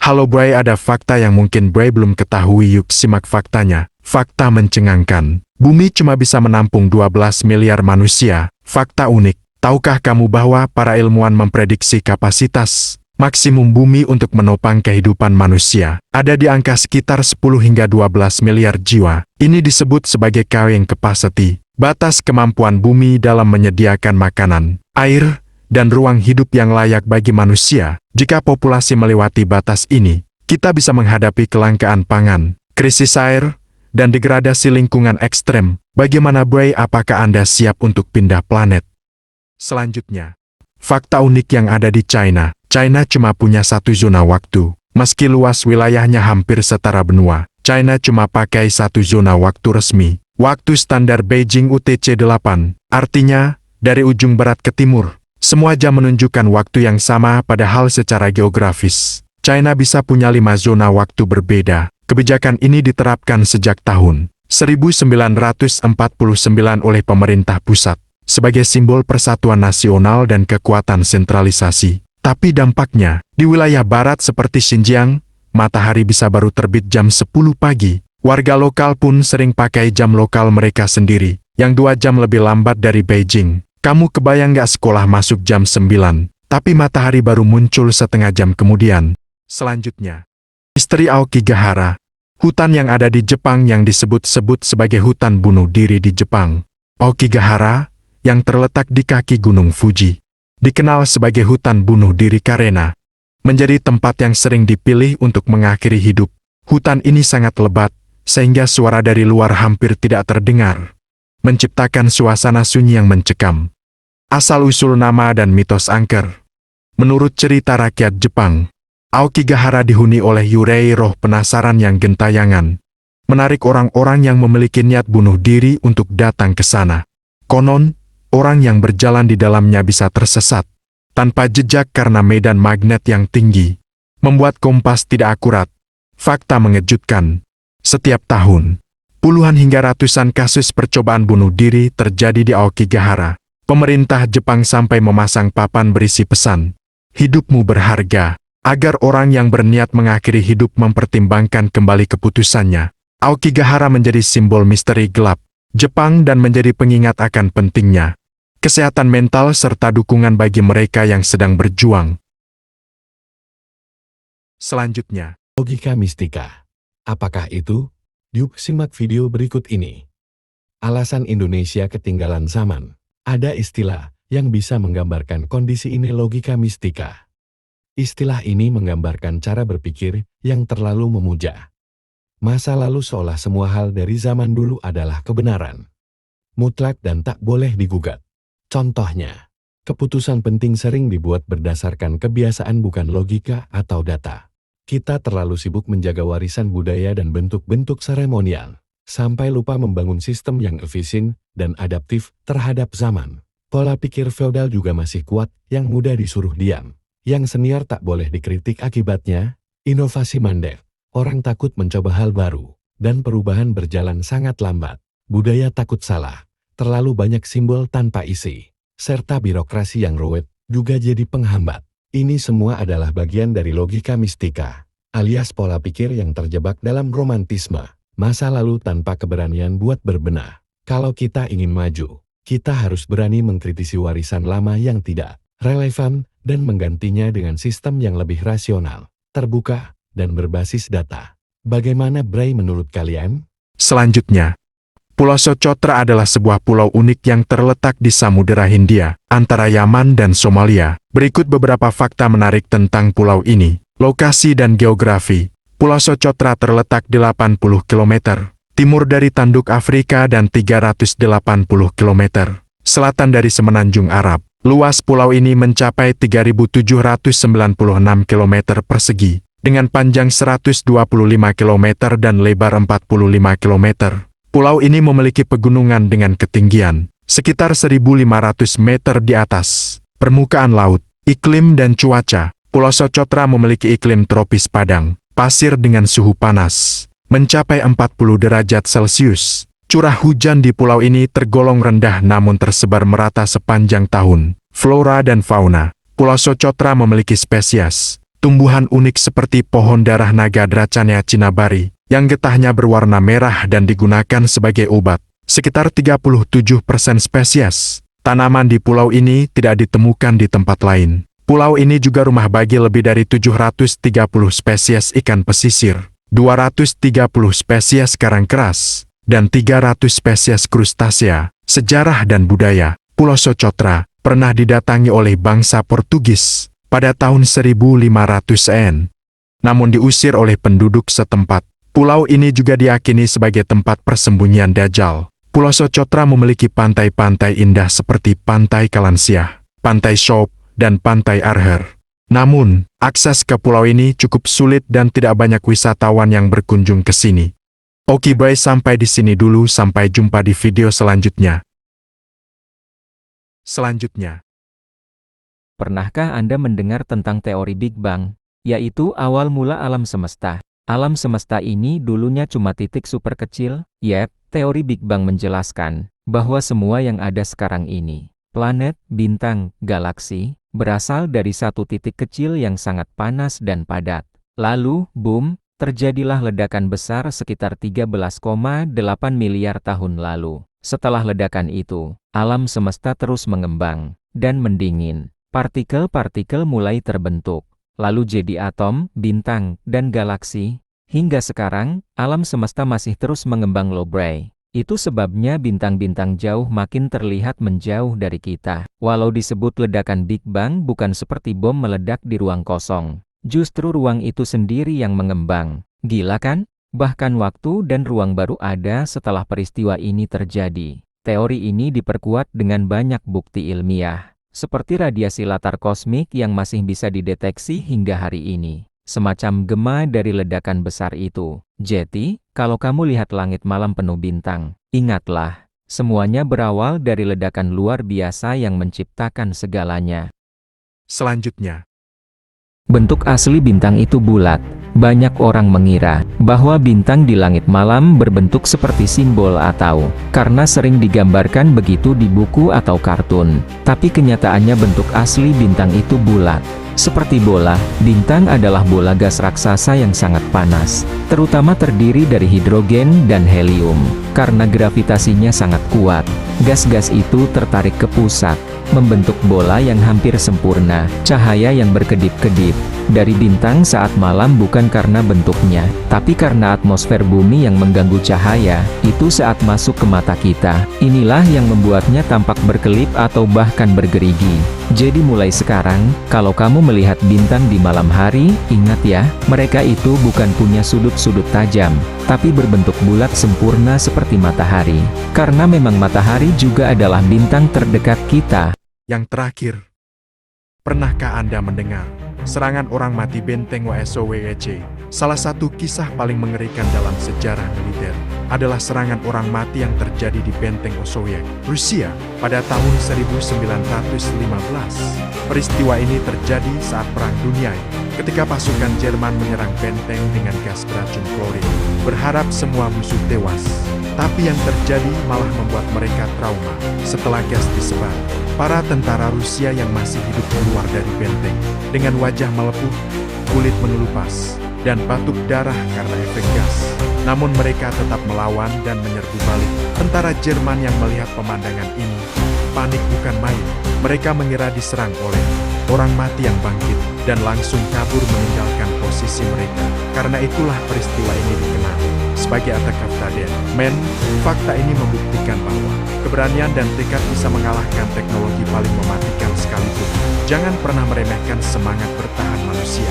Halo Bray, ada fakta yang mungkin Bray belum ketahui, yuk simak faktanya. Fakta mencengangkan. Bumi cuma bisa menampung 12 miliar manusia. Fakta unik. Tahukah kamu bahwa para ilmuwan memprediksi kapasitas maksimum bumi untuk menopang kehidupan manusia ada di angka sekitar 10 hingga 12 miliar jiwa. Ini disebut sebagai carrying capacity, batas kemampuan bumi dalam menyediakan makanan, air, dan ruang hidup yang layak bagi manusia. Jika populasi melewati batas ini, kita bisa menghadapi kelangkaan pangan, krisis air, dan degradasi lingkungan ekstrem. Bagaimana Bray, apakah Anda siap untuk pindah planet? Selanjutnya, fakta unik yang ada di China. China cuma punya satu zona waktu. Meski luas wilayahnya hampir setara benua, China cuma pakai satu zona waktu resmi. Waktu standar Beijing UTC 8, artinya, dari ujung barat ke timur. Semua jam menunjukkan waktu yang sama, padahal secara geografis, China bisa punya 5 zona waktu berbeda. Kebijakan ini diterapkan sejak tahun 1949 oleh pemerintah pusat, sebagai simbol persatuan nasional dan kekuatan sentralisasi. Tapi dampaknya, di wilayah barat seperti Xinjiang, matahari bisa baru terbit jam 10 pagi. Warga lokal pun sering pakai jam lokal mereka sendiri, yang 2 jam lebih lambat dari Beijing. Kamu kebayang nggak sekolah masuk jam 9, tapi matahari baru muncul setengah jam kemudian? Selanjutnya, misteri Aokigahara, hutan yang ada di Jepang yang disebut-sebut sebagai hutan bunuh diri di Jepang. Aokigahara, yang terletak di kaki Gunung Fuji, dikenal sebagai hutan bunuh diri karena menjadi tempat yang sering dipilih untuk mengakhiri hidup. Hutan ini sangat lebat, sehingga suara dari luar hampir tidak terdengar, menciptakan suasana sunyi yang mencekam. Asal-usul nama dan mitos angker. Menurut cerita rakyat Jepang, Aokigahara dihuni oleh Yurei, roh penasaran yang gentayangan, menarik orang-orang yang memiliki niat bunuh diri untuk datang ke sana. Konon, orang yang berjalan di dalamnya bisa tersesat tanpa jejak karena medan magnet yang tinggi, membuat kompas tidak akurat. Fakta mengejutkan. Setiap tahun, puluhan hingga ratusan kasus percobaan bunuh diri terjadi di Aokigahara. Pemerintah Jepang sampai memasang papan berisi pesan, "Hidupmu berharga," agar orang yang berniat mengakhiri hidup mempertimbangkan kembali keputusannya. Aokigahara menjadi simbol misteri gelap Jepang dan menjadi pengingat akan pentingnya kesehatan mental serta dukungan bagi mereka yang sedang berjuang. Selanjutnya, logika mistika. Apakah itu? Yuk simak video berikut ini. Alasan Indonesia ketinggalan zaman. Ada istilah yang bisa menggambarkan kondisi ini, logika mistika. Istilah ini menggambarkan cara berpikir yang terlalu memuja masa lalu, seolah semua hal dari zaman dulu adalah kebenaran mutlak dan tak boleh digugat. Contohnya, keputusan penting sering dibuat berdasarkan kebiasaan bukan logika atau data. Kita terlalu sibuk menjaga warisan budaya dan bentuk-bentuk seremonial, sampai lupa membangun sistem yang efisien dan adaptif terhadap zaman. Pola pikir feodal juga masih kuat, yang mudah disuruh diam, yang senior tak boleh dikritik. Akibatnya, inovasi mandek, orang takut mencoba hal baru, dan perubahan berjalan sangat lambat. Budaya takut salah, terlalu banyak simbol tanpa isi, serta birokrasi yang rumit juga jadi penghambat. Ini semua adalah bagian dari logika mistika, alias pola pikir yang terjebak dalam romantisme masa lalu tanpa keberanian buat berbenah. Kalau kita ingin maju, kita harus berani mengkritisi warisan lama yang tidak relevan dan menggantinya dengan sistem yang lebih rasional, terbuka, dan berbasis data. Bagaimana Bray menurut kalian? Selanjutnya, Pulau Socotra adalah sebuah pulau unik yang terletak di Samudera Hindia, antara Yaman dan Somalia. Berikut beberapa fakta menarik tentang pulau ini. Lokasi dan geografi. Pulau Socotra terletak di 80 km timur dari tanduk Afrika dan 380 km selatan dari Semenanjung Arab. Luas pulau ini mencapai 3.796 km persegi, dengan panjang 125 km dan lebar 45 km. Pulau ini memiliki pegunungan dengan ketinggian sekitar 1.500 meter di atas permukaan laut. Iklim dan cuaca. Pulau Socotra memiliki iklim tropis padang pasir dengan suhu panas mencapai 40 derajat Celcius. Curah hujan di pulau ini tergolong rendah namun tersebar merata sepanjang tahun. Flora dan fauna. Pulau Socotra memiliki spesies tumbuhan unik seperti pohon darah naga Dracania cinabari, yang getahnya berwarna merah dan digunakan sebagai obat. Sekitar 37% spesies tanaman di pulau ini tidak ditemukan di tempat lain. Pulau ini juga rumah bagi lebih dari 730 spesies ikan pesisir, 230 spesies karang keras, dan 300 spesies krustasea. Sejarah dan budaya, Pulau Socotra pernah didatangi oleh bangsa Portugis pada tahun 1500-an. Namun diusir oleh penduduk setempat. Pulau ini juga diyakini sebagai tempat persembunyian Dajjal. Pulau Socotra memiliki pantai-pantai indah seperti Pantai Kalansiah, Pantai Shop, dan Pantai Arher. Namun, akses ke pulau ini cukup sulit dan tidak banyak wisatawan yang berkunjung ke sini. Oke bye, sampai di sini dulu, sampai jumpa di video selanjutnya. Pernahkah Anda mendengar tentang teori Big Bang, yaitu awal mula alam semesta? Alam semesta ini dulunya cuma titik super kecil. Yep, teori Big Bang menjelaskan bahwa semua yang ada sekarang ini, planet, bintang, galaksi, berasal dari satu titik kecil yang sangat panas dan padat. Lalu, boom, terjadilah ledakan besar sekitar 13,8 miliar tahun lalu. Setelah ledakan itu, alam semesta terus mengembang dan mendingin. Partikel-partikel mulai terbentuk, lalu jadi atom, bintang, dan galaksi. Hingga sekarang, alam semesta masih terus mengembang Bray. Itu sebabnya bintang-bintang jauh makin terlihat menjauh dari kita. Walau disebut ledakan Big Bang, bukan seperti bom meledak di ruang kosong. Justru ruang itu sendiri yang mengembang. Gila kan? Bahkan waktu dan ruang baru ada setelah peristiwa ini terjadi. Teori ini diperkuat dengan banyak bukti ilmiah, seperti radiasi latar kosmik yang masih bisa dideteksi hingga hari ini. Semacam gema dari ledakan besar itu. Jadi, kalau kamu lihat langit malam penuh bintang, ingatlah, semuanya berawal dari ledakan luar biasa yang menciptakan segalanya. Selanjutnya, bentuk asli bintang itu bulat. Banyak orang mengira bahwa bintang di langit malam berbentuk seperti simbol atau karena sering digambarkan begitu di buku atau kartun. Tapi kenyataannya bentuk asli bintang itu bulat. Seperti bola, bintang adalah bola gas raksasa yang sangat panas, terutama terdiri dari hidrogen dan helium. Karena gravitasinya sangat kuat, gas-gas itu tertarik ke pusat, membentuk bola yang hampir sempurna. Cahaya yang berkedip-kedip dari bintang saat malam bukan karena bentuknya, tapi karena atmosfer bumi yang mengganggu cahaya itu saat masuk ke mata kita. Inilah yang membuatnya tampak berkelip atau bahkan bergerigi. Jadi mulai sekarang, kalau kamu melihat bintang di malam hari, ingat ya, mereka itu bukan punya sudut-sudut tajam, tapi berbentuk bulat sempurna seperti matahari. Karena memang matahari juga adalah bintang terdekat kita. yang terakhir, pernahkah Anda mendengar serangan orang mati benteng WSOWEC? Salah satu kisah paling mengerikan dalam sejarah militer adalah serangan orang mati yang terjadi di benteng Osowiec, Rusia, pada tahun 1915. Peristiwa ini terjadi saat Perang Dunia ketika pasukan Jerman menyerang benteng dengan gas beracun klorin, berharap semua musuh tewas. Tapi yang terjadi malah membuat mereka trauma. Setelah gas disebar, para tentara Rusia yang masih hidup keluar dari benteng dengan wajah melepuh, kulit mengelupas, dan batuk darah karena efek gas. Namun mereka tetap melawan dan menyerbu balik. Tentara Jerman yang melihat pemandangan ini, panik bukan main. Mereka mengira diserang oleh orang mati yang bangkit, dan langsung kabur meninggalkan posisi mereka. Karena itulah peristiwa ini dikenal sebagai attack of the dead man. Fakta ini membuktikan bahwa keberanian dan tekad bisa mengalahkan teknologi paling mematikan sekalipun. Jangan pernah meremehkan semangat bertahan manusia.